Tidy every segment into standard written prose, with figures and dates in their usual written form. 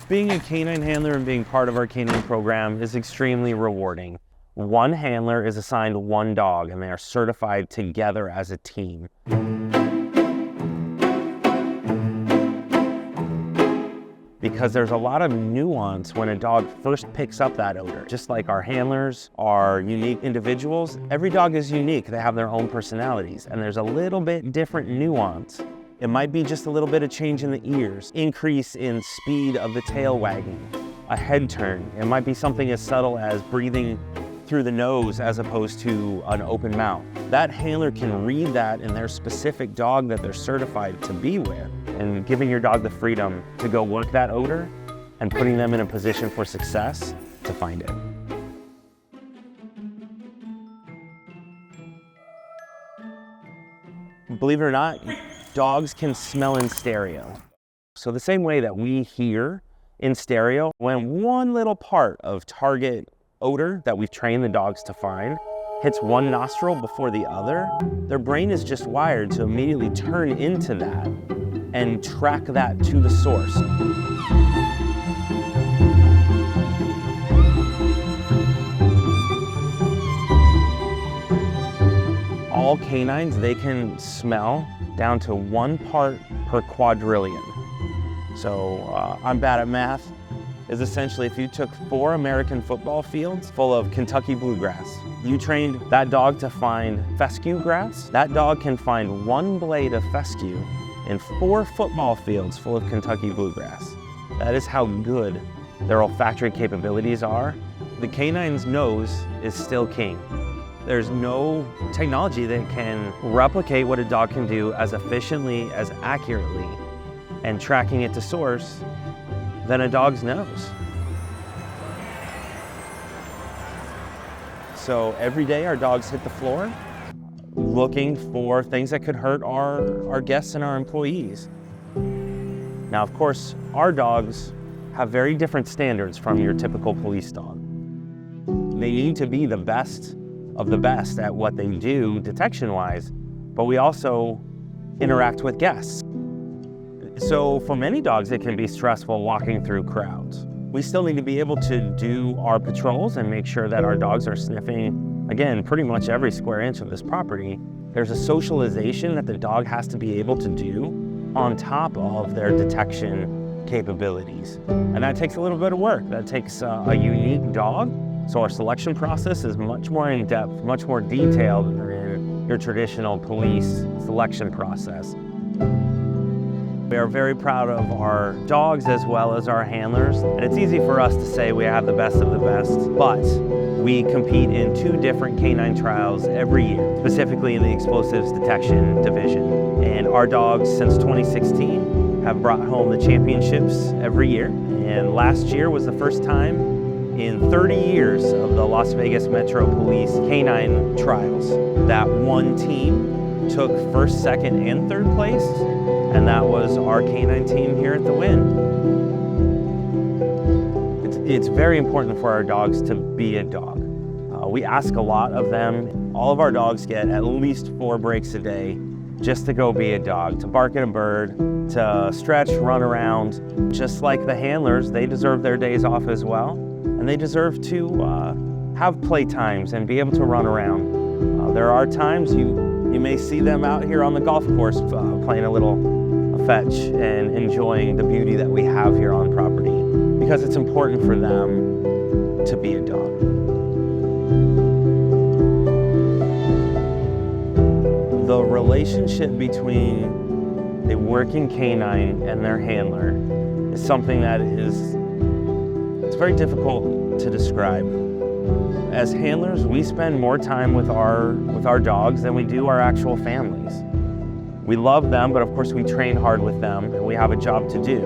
Being a canine handler and being part of our canine program is extremely rewarding. One handler is assigned one dog, and they are certified together as a team. Because there's a lot of nuance when a dog first picks up that odor. Just like our handlers are unique individuals, every dog is unique. They have their own personalities, and there's a little bit different nuance. It might be just a little bit of change in the ears, increase in speed of the tail wagging, a head turn. It might be something as subtle as breathing through the nose as opposed to an open mouth. That handler can read that in their specific dog that they're certified to be with, and giving your dog the freedom to go work that odor and putting them in a position for success to find it. Believe it or not, dogs can smell in stereo. So the same way that we hear in stereo, when one little part of target odor that we've trained the dogs to find hits one nostril before the other, their brain is just wired to immediately turn into that and track that to the source. All canines, they can smell down to 1 part per quadrillion. So I'm bad at math. Is essentially if you took 4 American football fields full of Kentucky bluegrass, you trained that dog to find fescue grass, that dog can find 1 blade of fescue in 4 football fields full of Kentucky bluegrass. That is how good their olfactory capabilities are. The canine's nose is still king. There's no technology that can replicate what a dog can do as efficiently, as accurately, and tracking it to source than a dog's nose. So every day our dogs hit the floor looking for things that could hurt our guests and our employees. Now, of course, our dogs have very different standards from your typical police dog. They need to be the best of the best at what they do detection-wise, but we also interact with guests. So for many dogs, it can be stressful walking through crowds. We still need to be able to do our patrols and make sure that our dogs are sniffing, again, pretty much every square inch of this property. There's a socialization that the dog has to be able to do on top of their detection capabilities. And that takes a little bit of work. That takes a unique dog. So our selection process is much more in-depth, much more detailed than your traditional police selection process. We are very proud of our dogs as well as our handlers. And it's easy for us to say we have the best of the best, but we compete in 2 different canine trials every year, specifically in the explosives detection division. And our dogs, since 2016, have brought home the championships every year. And last year was the first time in 30 years of the Las Vegas Metro Police canine trials that one team took 1st, 2nd, and 3rd place, and that was our canine team here at the Wynn. It's very important for our dogs to be a dog. We ask a lot of them. All of our dogs get at least 4 breaks a day just to go be a dog, to bark at a bird, to stretch, run around. Just like the handlers, they deserve their days off as well, and they deserve to have play times and be able to run around. There are times you may see them out here on the golf course playing a little fetch and enjoying the beauty that we have here on property, because it's important for them to be a dog. The relationship between a working canine and their handler is something that it's very difficult to describe. As handlers, we spend more time with our dogs than we do our actual families. We love them, but of course we train hard with them, and we have a job to do.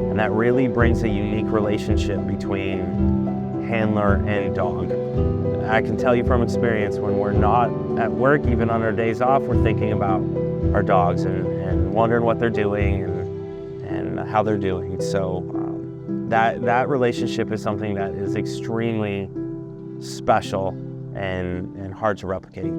And that really brings a unique relationship between handler and dog. I can tell you from experience, when we're not at work, even on our days off, we're thinking about our dogs and wondering what they're doing and how they're doing. So that relationship is something that is extremely special and hard to replicate.